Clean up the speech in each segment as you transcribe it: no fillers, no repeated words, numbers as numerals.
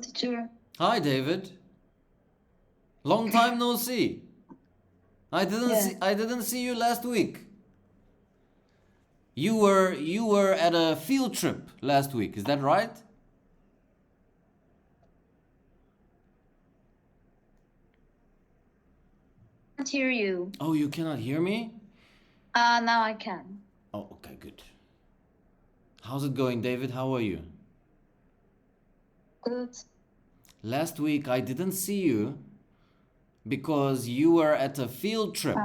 teacher. Hi, David. Long time no see. I didn't see you last week. You were at a field trip last week. Is that right? Can't hear you. Oh, you cannot hear me? Now I can. Oh, okay, good. How's it going, David? How are you? Good. Last week I didn't see you because you were at a field trip.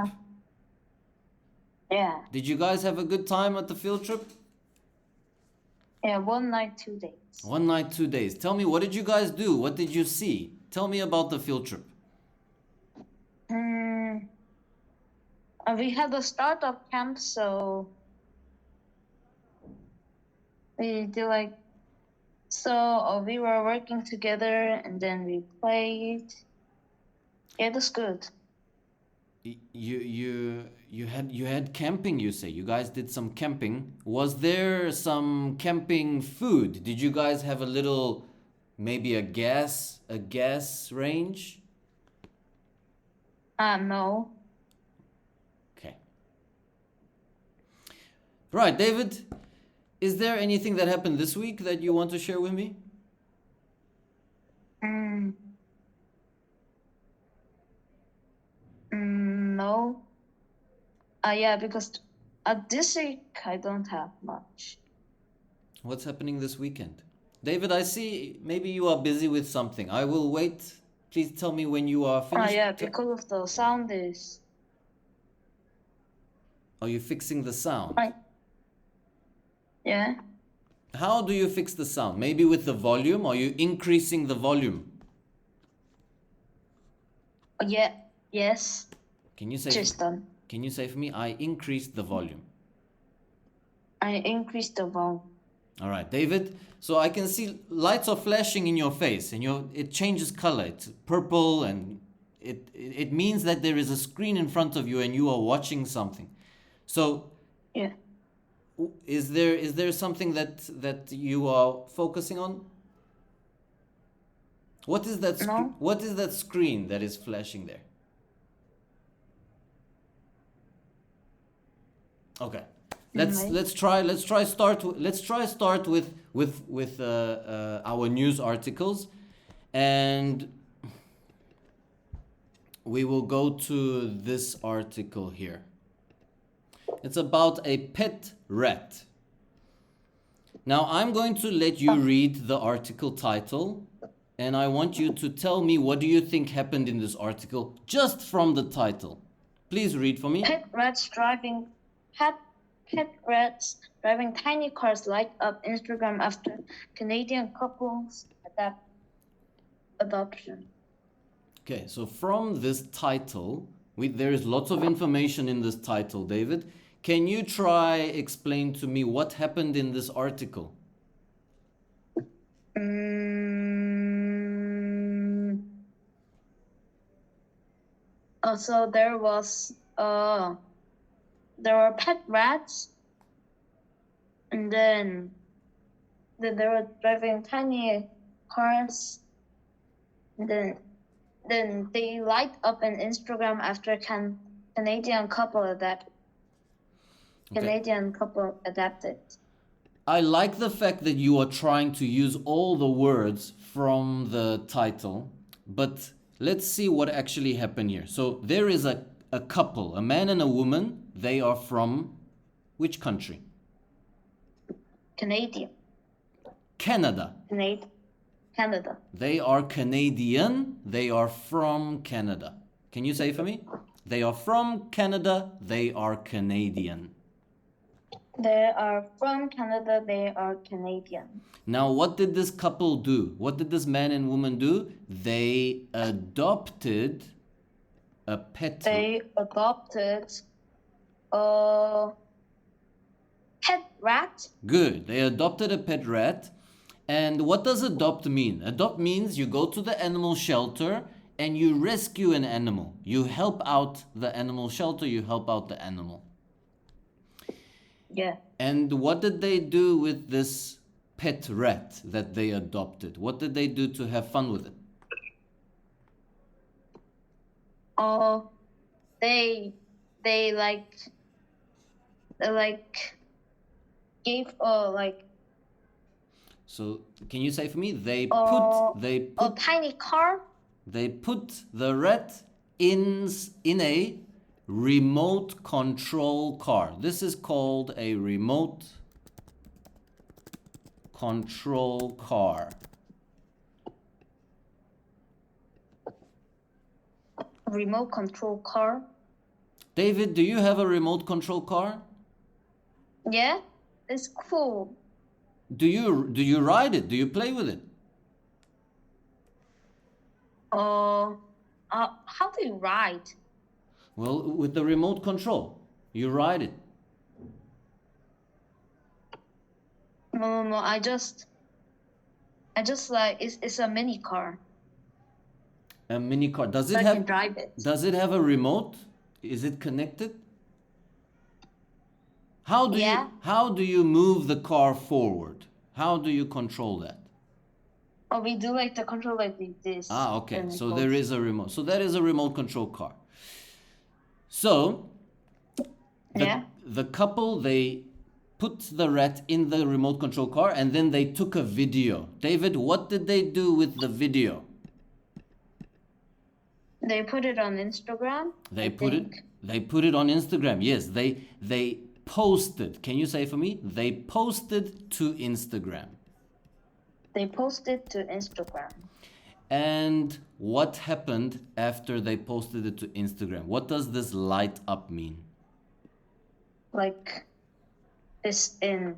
Yeah. Did you guys have a good time at the field trip? Yeah, 1 night, 2 days. 1 night, 2 days. Tell me, what did you guys do? What did you see? Tell me about the field trip. We had a startup camp, so we did we were working together and then we played. Yeah, it was good. You had camping, you say. You guys did some camping. Was there some camping food? Did you guys have a little, maybe a gas range? No. Okay. Right, David, is there anything that happened this week that you want to share with me? No. Yeah, because this week I don't have much. What's happening this weekend? David, I see maybe you are busy with something. I will wait. Please tell me when you are finished. Yeah, because of the sound is. Are you fixing the sound? Yeah. How do you fix the sound? Maybe with the volume? Are you increasing the volume? Yeah. Yes. Can you say? Just done. Can you say for me? I increased the volume. I increased the volume. All right, David. So I can see lights are flashing in your face, and it changes color. It's purple, and it means that there is a screen in front of you, and you are watching something. So yeah. Is there something that you are focusing on? What is that? No. What is that screen that is flashing there? Okay. Let's try start with our news articles, and we will go to this article here. It's about a pet rat. Now I'm going to let you read the article title, and I want you to tell me what do you think happened in this article just from the title. Please read for me. Pet rats driving tiny cars light up Instagram after Canadian couples adoption. Okay, so from this title, there is lots of information in this title, David. Can you try explain to me what happened in this article? So there were pet rats, and then they were driving tiny cars, and then they light up an Instagram after Canadian couple adapted. I like the fact that you are trying to use all the words from the title, but let's see what actually happened here. So there is a couple, a man and a woman. They are from which country? Canadian. Canada. Canada. They are Canadian. They are from Canada. Can you say for me? They are from Canada. They are Canadian. They are from Canada. They are Canadian. Now, what did this couple do? What did this man and woman do? They adopted a pet. They adopted a pet rat. Good. They adopted a pet rat. And what does adopt mean? Adopt means you go to the animal shelter and you rescue an animal. You help out the animal shelter. You help out the animal. Yeah. And what did they do with this pet rat that they adopted? What did they do to have fun with it? Oh, they like gave So can you say for me? They a put tiny car. they put the rat in a remote control car. This is called a remote control car. Remote control car. David, do you have a remote control car? Yeah, it's cool. Do you ride it? Do you play with it? How do you ride? Well, with the remote control, you ride it. No. I just like it's a mini car. A mini car. Does So it I have can drive it. Does it have a remote? Is it connected? How do you move the car forward? How do you control that? Oh, we do like the control like this. Ah, okay. and it So goes. there is a remote. So that is a remote control car. So Yeah. the couple, they put the rat in the remote control car and then they took a video. David, what did they do with the video? They put it on Instagram. They I put think. it they put it on Instagram. Yes, they posted. Can you say for me? They posted to Instagram. They posted to Instagram. And what happened after they posted it to Instagram? What does this light up mean? Like this in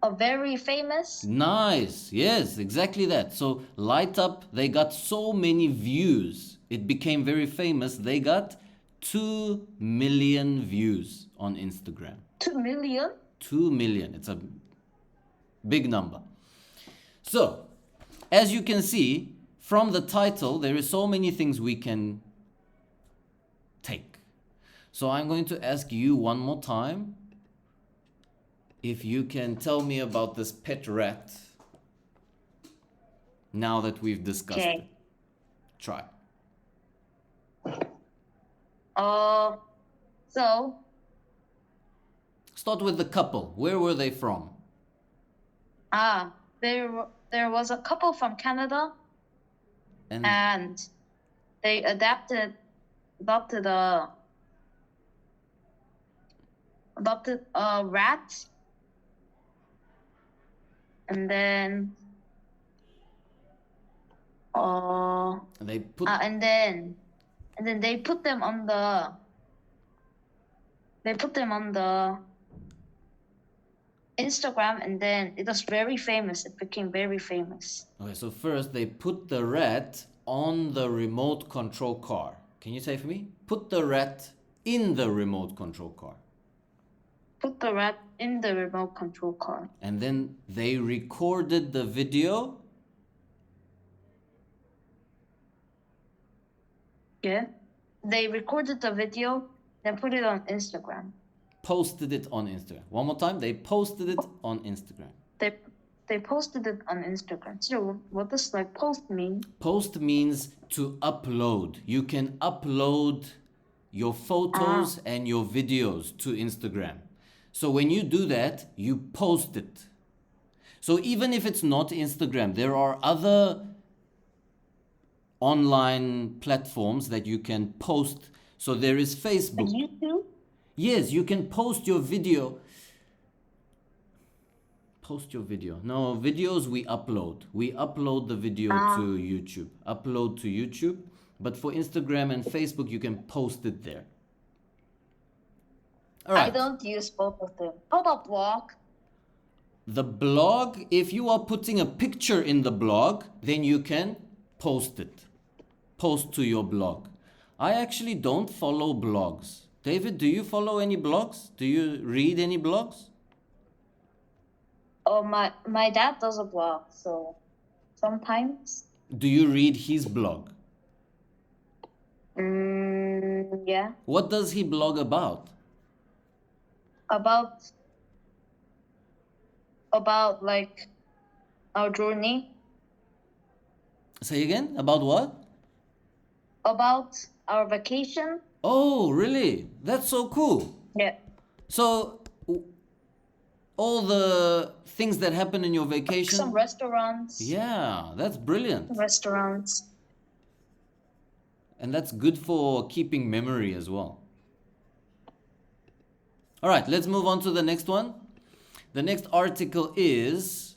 a very famous. Nice. Yes, exactly that. So light up, they got so many views. It became very famous. They got 2 million views on Instagram. 2 million? 2 million. It's a big number. So, as you can see from the title, there is so many things we can take. So I'm going to ask you one more time if you can tell me about this pet rat now that we've discussed it. Okay. Try. So Start with the couple. Where were they from? there was a couple from Canada, and they adopted a rat, and then they put and then they put them on the Instagram, and then it was very famous. It became very famous. Okay, so first they put the rat on the remote control car. Can you say for me? Put the rat in the remote control car. Put the rat in the remote control car. And then they recorded the video. Yeah. They recorded the video, then put it on Instagram. Posted it on Instagram. One more time. They posted it on Instagram. They posted it on Instagram. So what does like post mean? Post means to upload. You can upload your photos and your videos to Instagram. So when you do that, you post it. So even if it's not Instagram, there are other online platforms that you can post. So there is Facebook. YouTube? Yes, you can post your video. Post your video. No, videos we upload. We upload the video to YouTube. Upload to YouTube. But for Instagram and Facebook, you can post it there. All right. I don't use both of them. How about blog? The blog, if you are putting a picture in the blog, then you can post it. Post to your blog. I actually don't follow blogs. David, do you follow any blogs? Do you read any blogs? Oh, my dad does a blog, so sometimes. Do you read his blog? Yeah. What does he blog about? About about like our journey, Say again, about what? about our vacation. Oh, really? That's so cool. Yeah. So, all the things that happen in your Some vacation? restaurants. Yeah, that's brilliant. Restaurants. And that's good for keeping memory as well. All right, let's move on to the next one. The next article is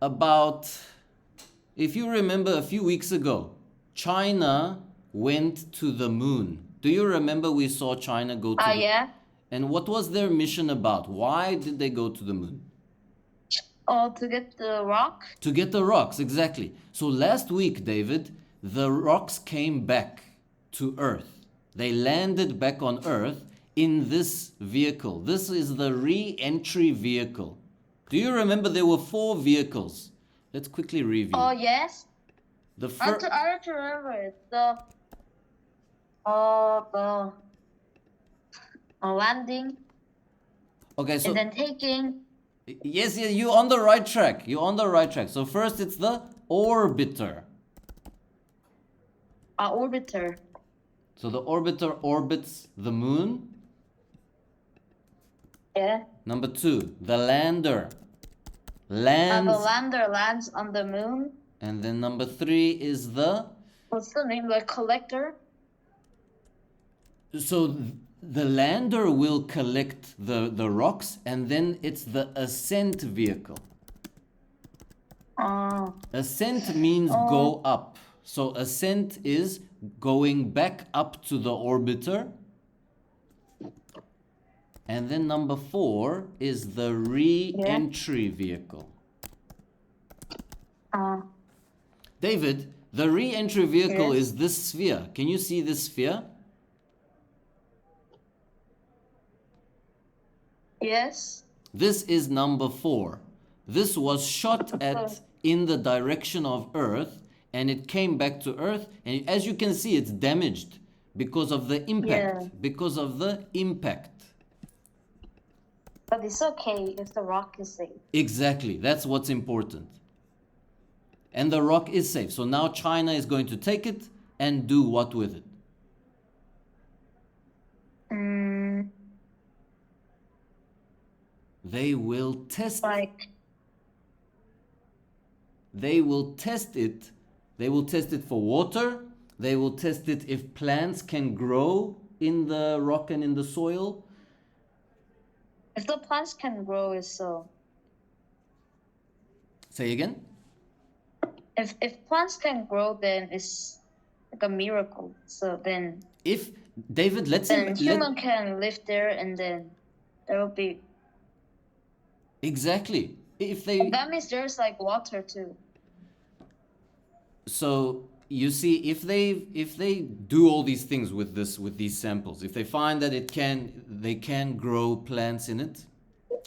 about, if you remember a few weeks ago, China went to the moon. Do you remember we saw China go to the Yeah. And what was their mission about? Why did they go to the moon? Oh, to get the rock. To get the rocks, exactly. So last week, David, the rocks came back to Earth. They landed back on Earth in this vehicle. This is the re-entry vehicle. Do you remember there were 4 vehicles? Let's quickly review. Oh yes. The I first, don't remember it. The landing okay, so and then taking. yes, you're on the right track. You're on the right track. So first, it's the orbiter. Orbiter. So the orbiter orbits the moon. Yeah. Number 2, the lander The lands. lander lands on the moon. And then number 3 is the, What's the name? Like collector. so the lander will collect the rocks, and then it's the ascent vehicle. Ascent means go up. So ascent is going back up to the orbiter. And then number 4 is the re-entry vehicle. David, the re-entry vehicle Yes. is this sphere. Can you see this sphere? Yes. This is number 4. This was shot at in the direction of Earth, and it came back to Earth, and as you can see, it's damaged because of the impact. Yeah. Because of the impact. But it's okay if the rock is safe. Exactly. That's what's important. And the rock is safe. So now China is going to take it and do what with it? They will test. Like. They will test it. They will test it for water. They will test it if plants can grow in the rock and in the soil. If the plants can grow, is so. Say again? If plants can grow, then it's like a miracle. So then. If David, let's Then human can live there, and then there will be. Exactly. If they That means there's like water too. So you see, if they do all these things with these samples, if they find that they can grow plants in it,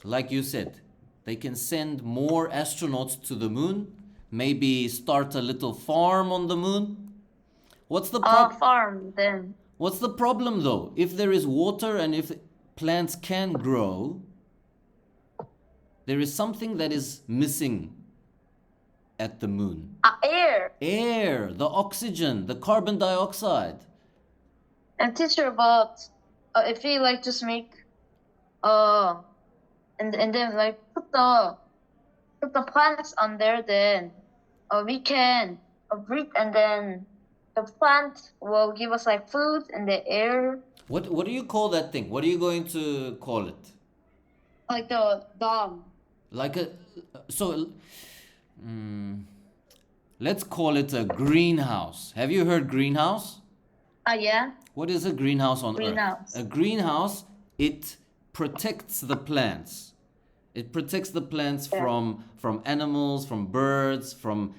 like you said, they can send more astronauts to the moon, maybe start a little farm on the moon. What's the Farm then. What's the problem though? If there is water and if plants can grow, there is something that is missing at the moon. Air. Air, the oxygen, the carbon dioxide. And teacher, but if we like just make and then like put the plants on there, then we can breathe, and then the plant will give us like food and the air. What do you call that thing? What are you going to call it? Like the dome. Like a let's call it a greenhouse. Have you heard greenhouse? Yeah. What is a greenhouse on Greenhouse. Earth? A greenhouse, it protects the plants. It protects the plants from animals, from birds, from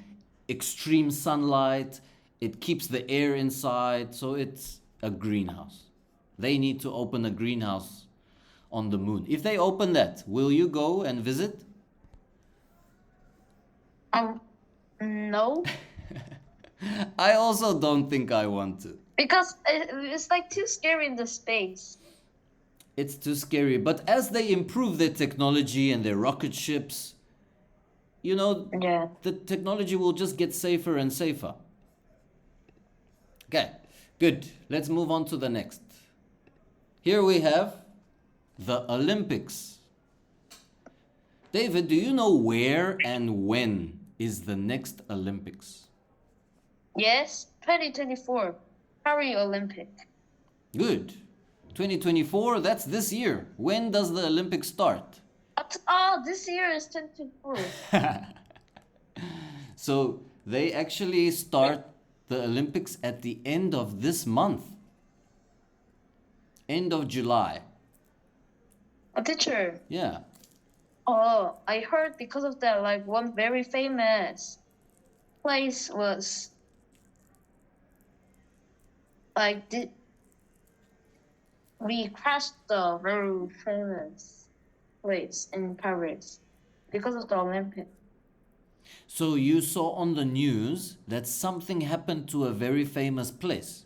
extreme sunlight. It keeps the air inside, so it's a greenhouse. They need to open a greenhouse on the moon. If they open that, will you go and visit? No. I also don't think I want to. Because it's like too scary in the space. It's too scary. But as they improve their technology and their rocket ships, you know, Yeah. the technology will just get safer and safer. Okay, good. Let's move on to the next. Here we have the Olympics. David, do you know where and when is the next Olympics? Yes, 2024 Paris Olympic. Good. 2024, that's this year. When does the Olympics start? But this year is 2024. So they actually start the Olympics at the end of this month, end of July. A teacher. Yeah. Oh, I heard because of that, like one very famous place was like we crashed the very famous place in Paris because of the Olympic. So you saw on the news that something happened to a very famous place.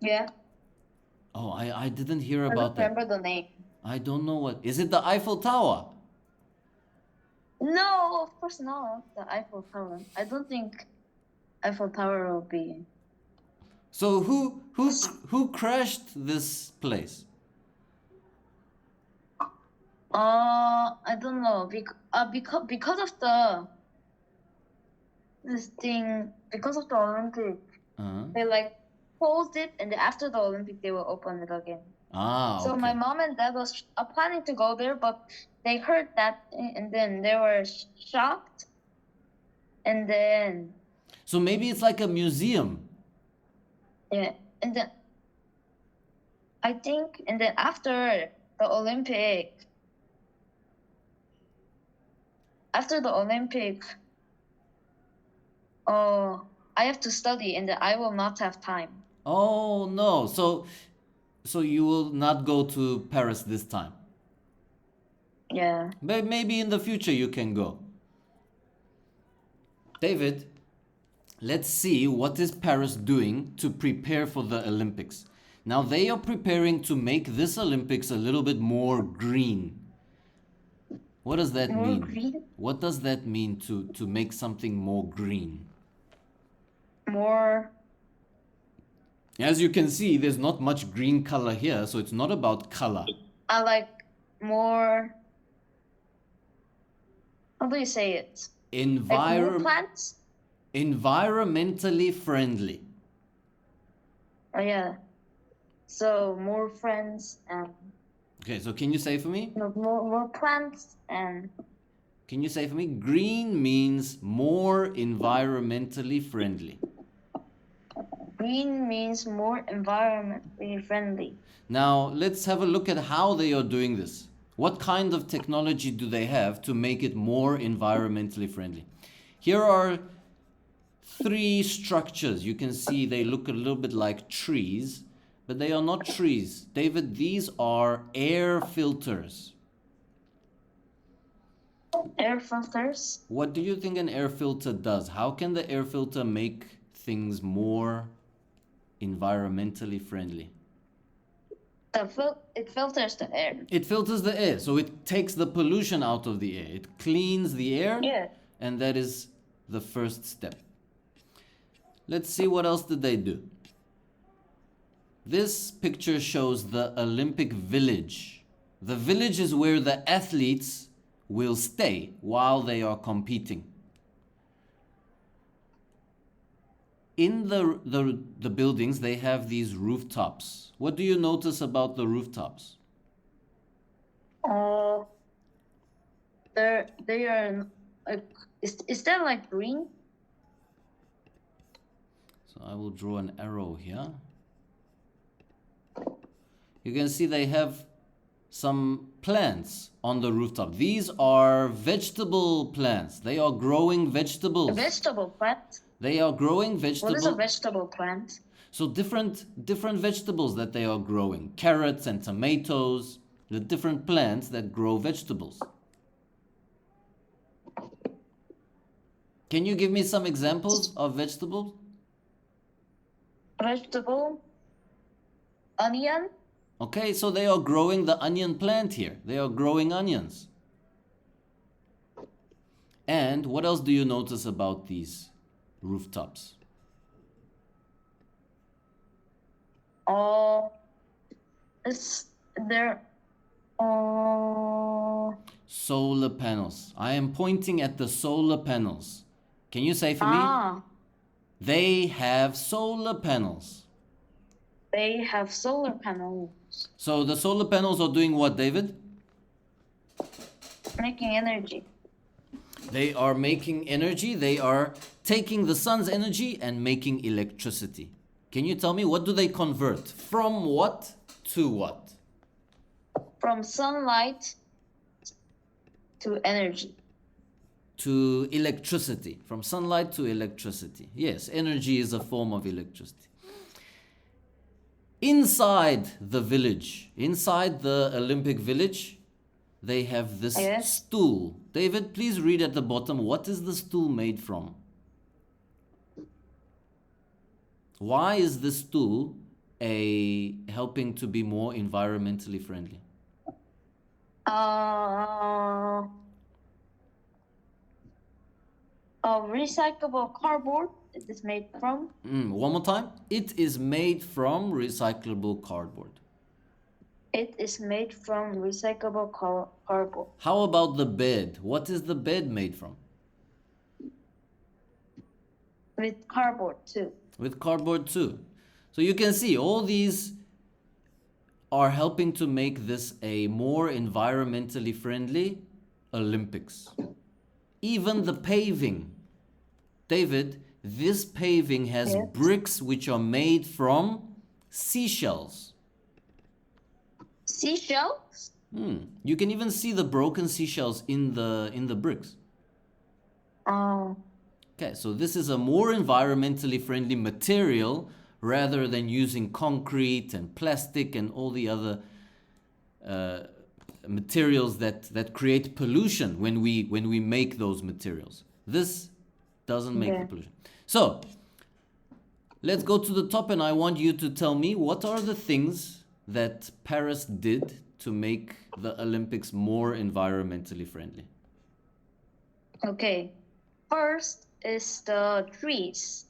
Yeah, Oh, I didn't hear I don't about that. remember the name. I don't know what. Is it the Eiffel Tower? No, of course not. The Eiffel Tower. I don't think Eiffel Tower will be. So who crashed this place? I don't know. Because of the this thing, because of the Olympic, Uh-huh. they like closed it, and then after the Olympic, they will open it again. Ah, So my okay. mom and dad was planning to go there, but they heard that, and then they were shocked, and then So maybe it's like a museum. yeah, and then I think, and then after the Olympic, oh, I have to study, and then I will not have time. Oh no. So you will not go to Paris this time. Yeah. But maybe in the future you can go. David, let's see what is Paris doing to prepare for the Olympics. Now they are preparing to make this Olympics a little bit more green. What does that More mean? green? What does that mean to make something more green? More. As you can see, there's not much green color here, so it's not about color. I like more. How do you say it? Like more plants? Environmentally friendly. Oh yeah. So more friends and Okay, so can you say for me? no, more plants and Can you say for me? Green means more environmentally friendly. green means more environmentally friendly. Now, let's have a look at how they are doing this. What kind of technology do they have to make it more environmentally friendly? Here are three structures. You can see they look a little bit like trees, but they are not trees. David, these are air filters. Air filters. What do you think an air filter does? How can the air filter make things more environmentally friendly? It filters the air. It filters the air, so it takes the pollution out of the air. It cleans the air, Yeah. and that is the first step. Let's see what else did they do. This picture shows the Olympic Village. The village is where the athletes will stay while they are competing. In the buildings, they have these rooftops. What do you notice about the rooftops? They are like is that like green? So I will draw an arrow here. You can see they have some plants on the rooftop. These are vegetable plants. They are growing A vegetables. vegetable plant? They are growing What is a vegetables. vegetable plant? So different vegetables that they are growing. Carrots and tomatoes, the different plants that grow vegetables. Can you give me some examples of vegetables? Vegetable, onion, Okay, so they are growing the onion plant here. They are growing onions. And what else do you notice about these rooftops? Oh, it's there. Oh, Solar panels. I am pointing at the solar panels. Can you say for me? ah, They have solar panels. they have solar panels So the solar panels are doing what, David? making energy. They are making energy. They are taking the sun's energy and making electricity. Can you tell me what do they convert? From what to what? From sunlight to energy. To electricity. From sunlight to electricity. Yes, energy is a form of electricity. Inside the village, inside the Olympic village, they have this Yes. stool. David, please read at the bottom. What is the stool made from? Why is this stool helping to be more environmentally friendly? Recyclable cardboard it is made from. One more time. It is made from recyclable cardboard. It is made from recyclable cardboard. How about the bed? What is the bed made from? With cardboard too. With cardboard too. So you can see all these are helping to make this a more environmentally friendly Olympics. Even the paving. David, this paving has Yes. bricks which are made from seashells. Seashells? You can even see the broken seashells in the bricks. Oh, Okay, so this is a more environmentally friendly material rather than using concrete and plastic and all the other materials that create pollution when we make those materials. This doesn't make Yeah. the pollution. So let's go to the top, and I want you to tell me what are the things that Paris did to make the Olympics more environmentally friendly. okay. First is the trees.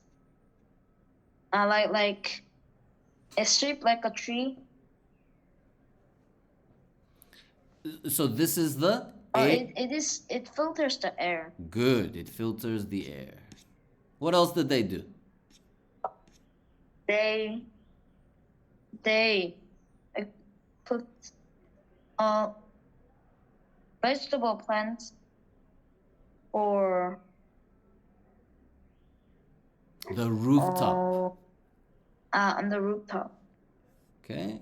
Like it's shaped like a tree. So this is the It filters the air. Good, it filters the air. What else did they do? They put vegetable plants or The rooftop. on the rooftop. Okay.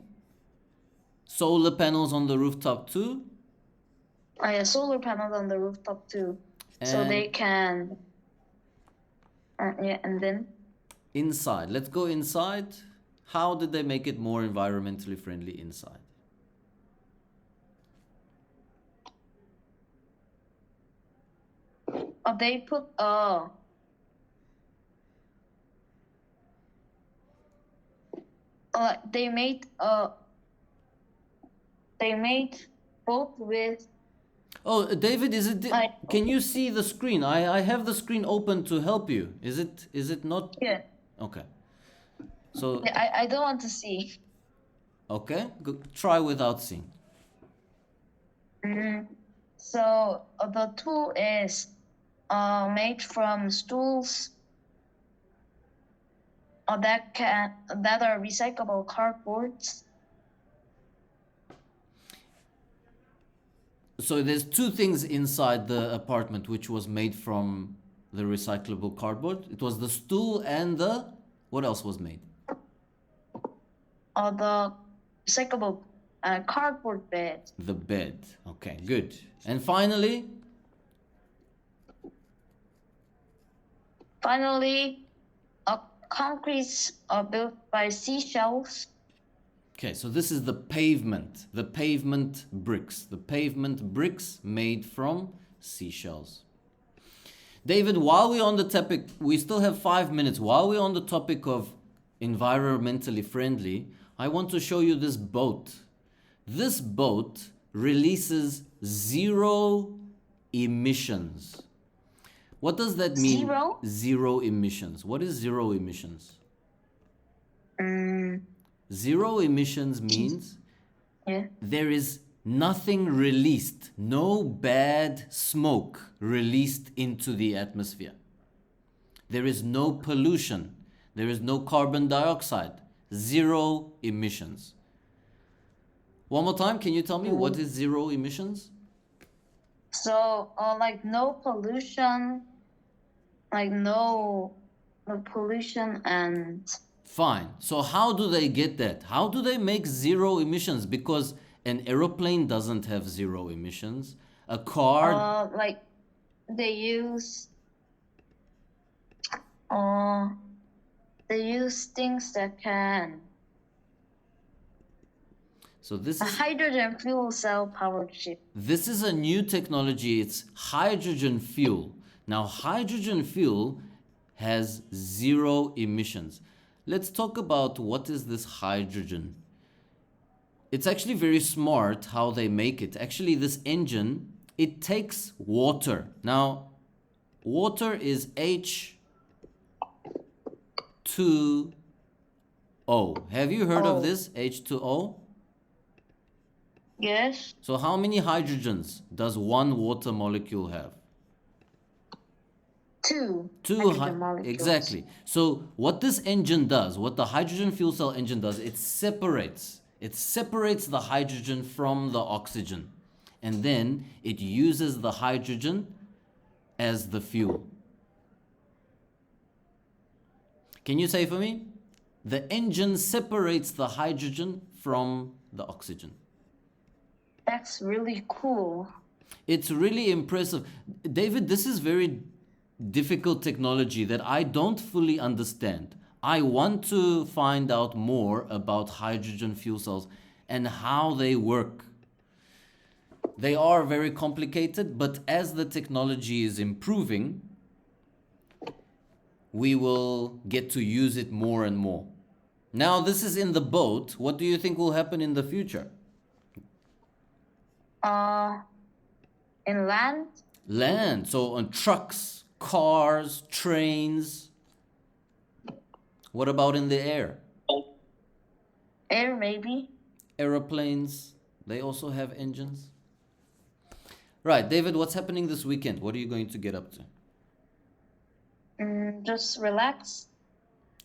Solar panels on the rooftop too. Yeah, solar panels on the rooftop too, so And they can. Yeah, and then inside. Let's go inside. How did they make it more environmentally friendly inside? they put they made both with Oh, David, is it? like Can you see the screen? I have the screen open to help you. Is it not? yeah. Okay. So I don't want to see. okay, try without seeing. So the tool is made from stools that are recyclable cardboards. So there's two things inside the apartment which was made from the recyclable cardboard. It was the stool and the what else was made? The recyclable cardboard bed. The bed. Okay, good. And finally, Concretes are built by seashells. okay, so this is the pavement bricks. The pavement bricks made from seashells. David, while we're on the topic, we still have 5 minutes. While we're on the topic of environmentally friendly, I want to show you this boat. This boat releases 0 emissions. What does that mean? 0? 0 emissions. What is 0 emissions? Mm, 0 emissions means yeah. there is nothing released, no bad smoke released into the atmosphere. There is no pollution. There is no carbon dioxide. 0 emissions. One more time, can you tell me what is 0 emissions? So, like no pollution, like no pollution and Fine. So how do they get that? How do they make 0 emissions? Because an aeroplane doesn't have 0 emissions. A car, like they use uh they use things that can so this a is hydrogen fuel cell powered ship. this is a new technology. It's hydrogen fuel. Now hydrogen fuel has 0 emissions. Let's talk about what is this hydrogen. It's actually very smart how they make it. Actually, this engine, it takes water. Now, water is H2O. Have you heard of Oh. this, H2O? Yes. So how many hydrogens does one water molecule have? 2 Two hydrogen molecules. exactly. So what this engine does, what the hydrogen fuel cell engine does, it separates the hydrogen from the oxygen, and then it uses the hydrogen as the fuel. Can you say for me? The engine separates the hydrogen from the oxygen. That's really cool. It's really impressive. David, this is very difficult technology that I don't fully understand. I want to find out more about hydrogen fuel cells and how they work. They are very complicated, but as the technology is improving, we will get to use it more and more. Now, this is in the boat. What do you think will happen in the future? In land, Land, so on trucks, cars, trains. What about in the air? air maybe. Aeroplanes, they also have engines. Right, David, what's happening this weekend? What are you going to get up to? Just relax.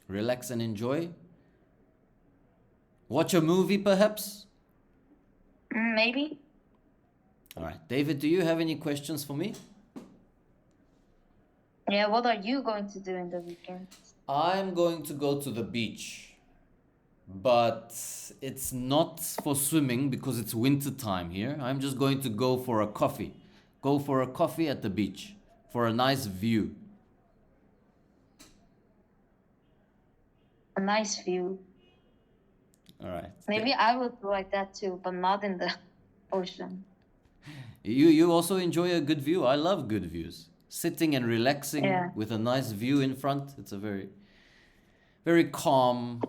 Relax and enjoy? Watch a movie, perhaps? Maybe. All right, David, do you have any questions for me? Yeah, what are you going to do in the weekend? I'm going to go to the beach, but it's not for swimming because it's winter time here. I'm just going to go for a coffee. Go for a coffee at the beach for a nice view. A nice view. All right. Maybe I would do like that too, but not in the ocean. You also enjoy a good view. I love good views. Sitting and relaxing Yeah. with a nice view in front. It's a very, very calm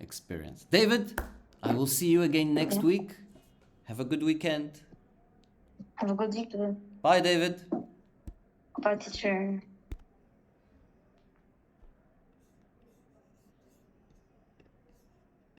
experience. David, I will see you again next week. Have a good weekend. Have a good weekend. Bye, David. Bye, teacher.